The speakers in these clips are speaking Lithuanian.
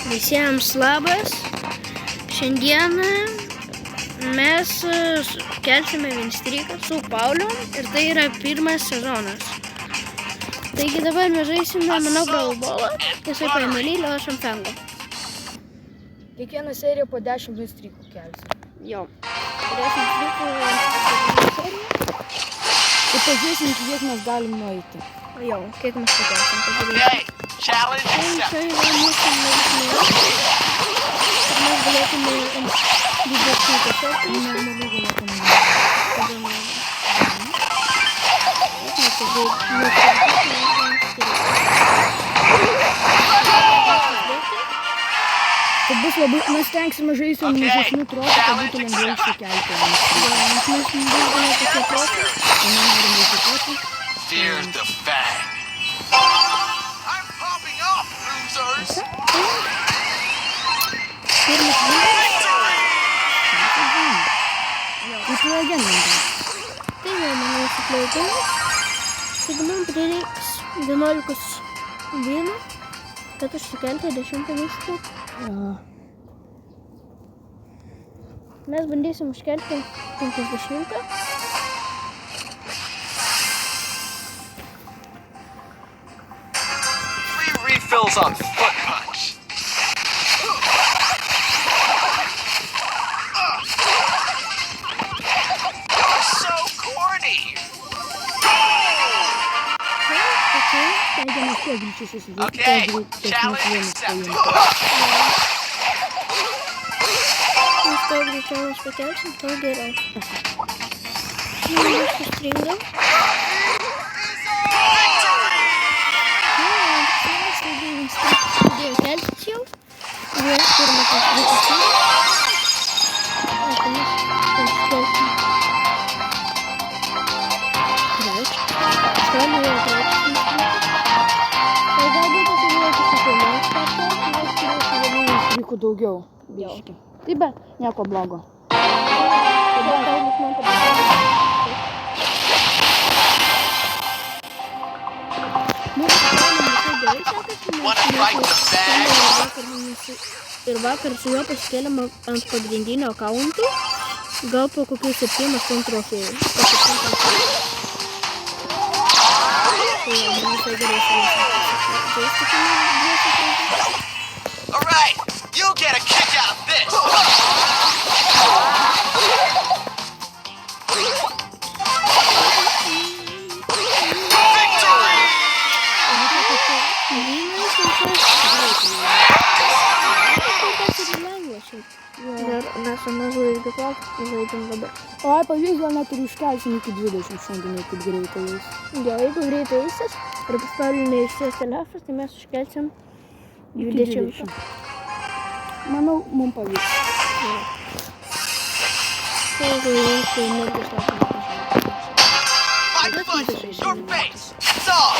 Visiems labas. Šiandieną mes kelsime Vinstryką su Paulium ir tai yra pirmas sezonas. Taigi dabar mes žaisime, manau, braulbolą. Jisai paėmė Lylį, o aš ant Fengo. Kiekvieną seriją po 10 Vinstrykų kelsim. Jo. 10 strykų seriją. Ir pažiūrėsim, kiek mes galim nueiti. Jo, kiek mes pakelsim, pažiūrėsim. Okay, challenge Čia accepted. yra mūsų narysmė. Mes galėtume didesnį tiesiog. Normaliai galėtume. Tai bus labai, mes stengsime žaisti ant mažesnių trotų, kad būtų lengviau išsikelti. Fear the fang. I'm popping off, losers. Tai jau manau suplaukimas. Taigi man prireiks 11 vynų, kad užsikelti 10 Vinstrykų. Mes bandysim užkelti 50. Free refills on foot punch. You're so corny. Okay, challenge accepted. Nes kuo greičiau mes pakelsim, tuo geriau. Mes sustringam. Pradėjau keltis jau. Ir pirmas Vinstrykas. Tai mes kelsim. Trečią. Aštuonių jau trečias Vinstrykas. Tai galbūt pasižiūrėti su pirmos kartos, nes turėsiu vienų Vinstrykų daugiau. Biški. Tai bet nieko blogo. Ir vakar su juo pasikėlėm ant pagrindinio akauntų, gal po kokių 7-8 trofėjų. All right, you get a kick out of this. Victory! Mes su mažu irgi žaidžiam dabar. O, pavyks, gal net ir užkelsim iki 20 šiandien, kaip greitai eis. Jo, jeigu greitai eisis ir paspaudžiu neišsės telefas, tai mes užkelsim 20. Manau, mums pavyks. My foot, your face, dog.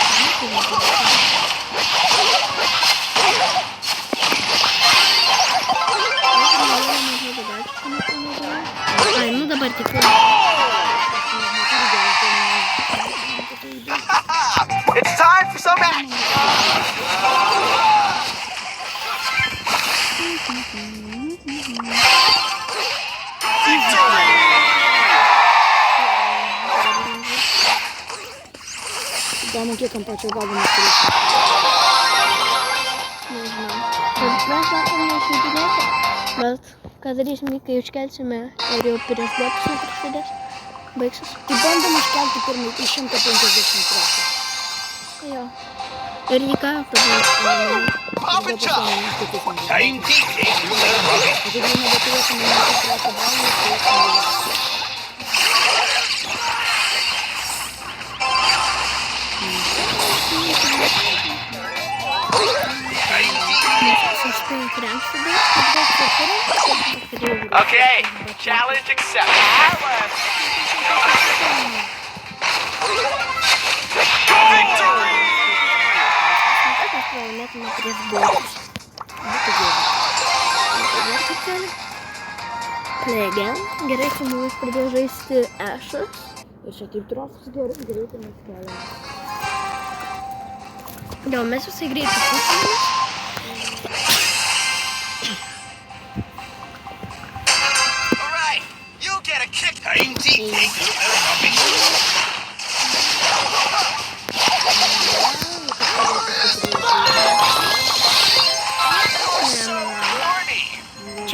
Ai, nu dabar tikrai. It's time for some action. Victory! Įdomu, kiek ant pačio galo mes turėsim. Nežinau. Mes vakar neišeidinėti, bet ką darysim, kai užkelsime ir jau prieš botus neprasidės, baigsis. Tai bandom iškelti pirmai į 150 trofų. Jo. Ir į ką tada? Pop and chop. Time to take you little brother. Jeigu nebeturėsime metų trofų braunų, tai... Okay, challenge accepted. Victory! Plegen. Gerai, su mumis pradėjo žaisti Ešas. Ir čia taip trofus greitai mes keliame. Jo, mes visai greitai pušinamės. Čia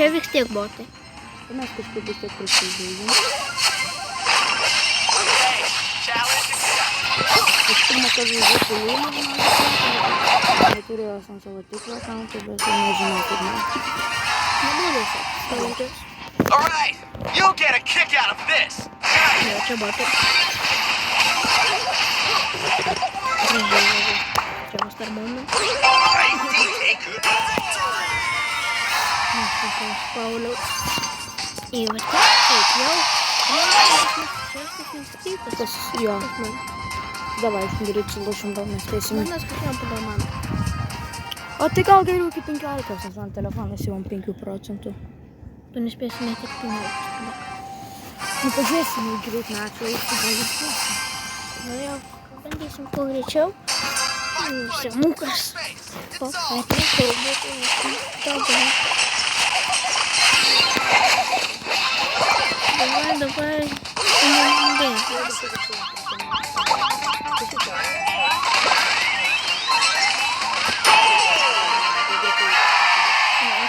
vis tiek botai. Tai mes kažkaip vis tiek prisidėjom. Aš pirmą kartą žaidžiu su Lūnu, neturėjau ant savo tikrą akauntą, bet jau nežinau, kaip man. Nebūdės apskalantis. Alright, you'll get a kick out of this. Jo, čia botai. Čia bus tarmūnų. Mes tokios Pauliaus. Įvatė. Taip, jau. Šeštas institutas. Tas, jo. Davai, greičiau lošim, gal mes spėsim. Manas kažkam pagal man. O tai gal geriau iki 15, nes man telefonas jau 5%. Tu nespėsi net tik 15. Nu, pažiūrėsim, jau greit metų, gal ir spėsim. Nu jau, bandysim kuo greičiau. Semukas. O, atlikau, būtų. Давай.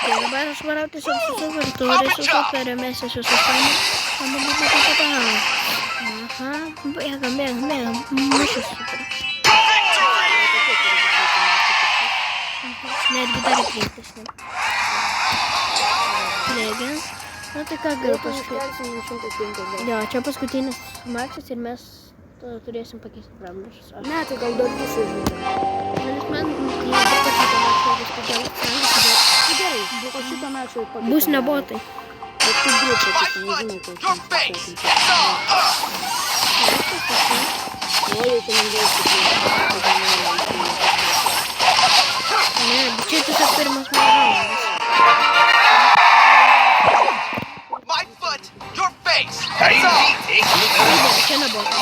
Dabar aš varau tiesiog su suvirtuvė, su superėmės, aš visus paėmė. Aha, bėgam, mušas super. Netgi dar įkreiptas. Bėgiam. Na tai ką galiu pasakyti? Jo, čia paskutinis mačas ir mes turėsim pakeisti pramušus. Ne, tai gal dar du sužaidžiam. Nes man pasakyti mačą viską stengiasi. Gerai, po šito mečio pakeisim. Bus ne botai. Bet tu greitai pakeisim, nežinau, Your face. Noriu, tai man greitai. Ne, bet čia tiesiog pirmas raundas. My foot. Your face. Čia ne botai.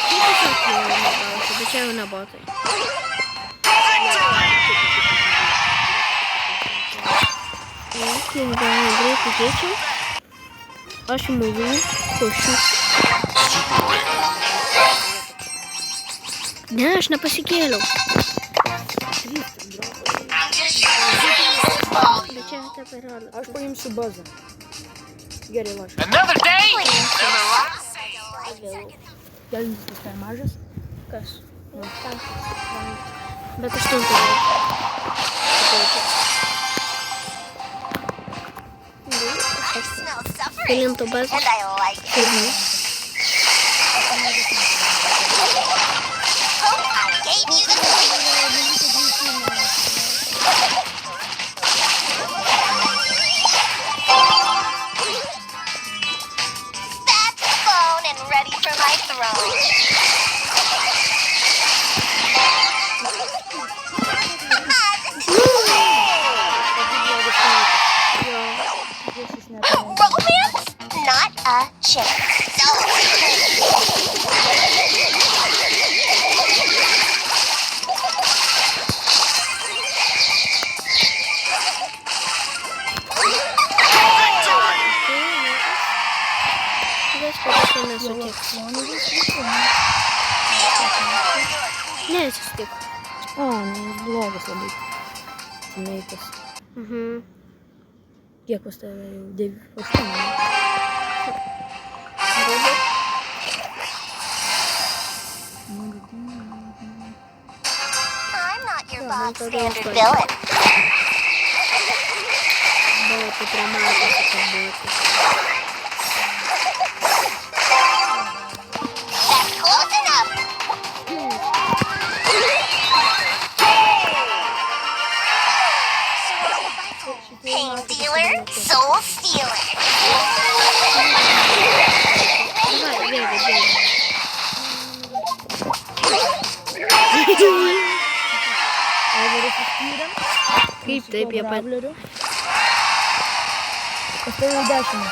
Čia tiesiog jau negausi, bet čia jau ne botai. Kiek galima greitai keičiau. Aš įmūviu, košiu. Ne, aš nepasikėliau. Bet čia taip ir rodo. Aš paimsiu bazą. Gerai, lošiu. Another day. Another life. Kelintis tas per mažas. Kas? Bet aš turiu. Kelinto bazą. Romance? Not a chance. Ne, sustik. O, jis blogas labai. Meikas. Kiek pas tave jau 9-8? I'm not your bog standard villain. Botai prie matos pakalbėti. That's close enough. Pain dealer, soul stealer. Давай, бегай. Aivaras įskyrė. Kaip taip jie pat... Pas tai jau 10.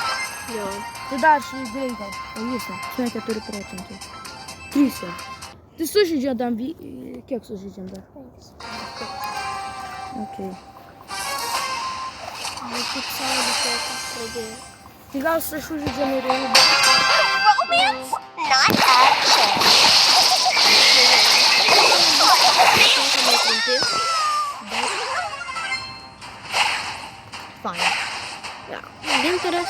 Jo. Tai dar šį greitą. O jis ne. Su 4%. 3. Tai sužaidžia dar... Kiek sužaidžiam dar? 5. Ok. Nu, kaip saulė tokia pradėjo. Tai gal sužaidžiame ir jau. Romance? Not a chance. Fine. Ja. Gintaras,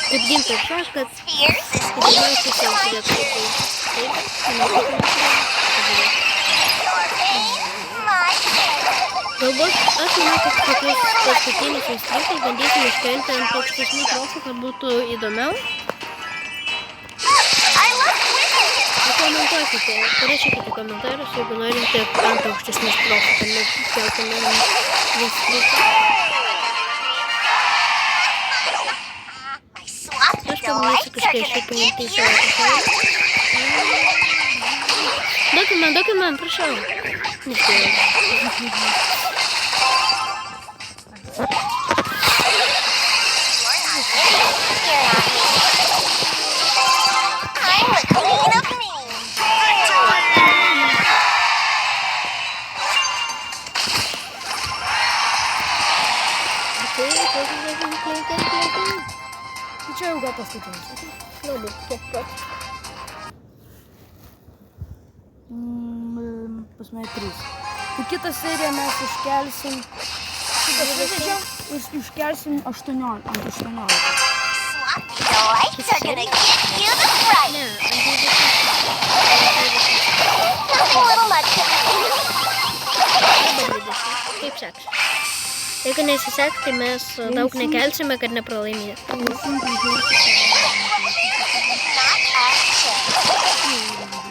kaip Gintaras sako, kad Fierce is įdomiausias jau turėtų būti. your pain, my pain. Galbūt aš manau, kad kokius paskutinius instruktus bandysim iškelti ant aukštesnių profų, kad būtų įdomiau. I love quizzes. Pakomentuokite, parašykite komentarus, jeigu norite ant aukštesnius profų, kad mes keltume instruktą. My sloppy Aš pabandysiu delights are kažkaip gonna paimti į get savo your pasaulį. Duokit man, prašau. Nespėjau. I'm the queen of me. Tai čia jau gal paskutinis. Galbūt kiek pat. Pas mane 3. Tai kitą seriją mes iškelsim. Šitą sužaidžiam ir iškelsim 18. Ant 18. Sloppy delights are gonna get you the fright. Ne, That's a little much. kaip seks. Jeigu nesiseks, tai mes daug nekelsime, kad nepralaimėtume. Not a chance.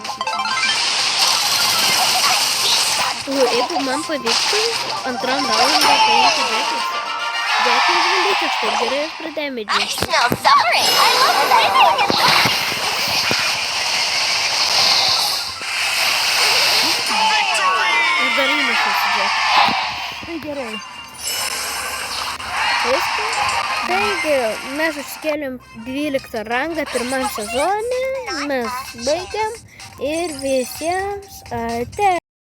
Jeigu man pavyktų antram raundui paimti Jackie. Jackie valdytis, taip gerai aš pradėjome I džiaugsmą. smell suffering. I love winning. Ir dar įmušau su Jackie. Tai gerai. Viskas. Taigi, mes išsikėlėm 12 rangą pirmam sezone, mes baigiam ir visiems ate.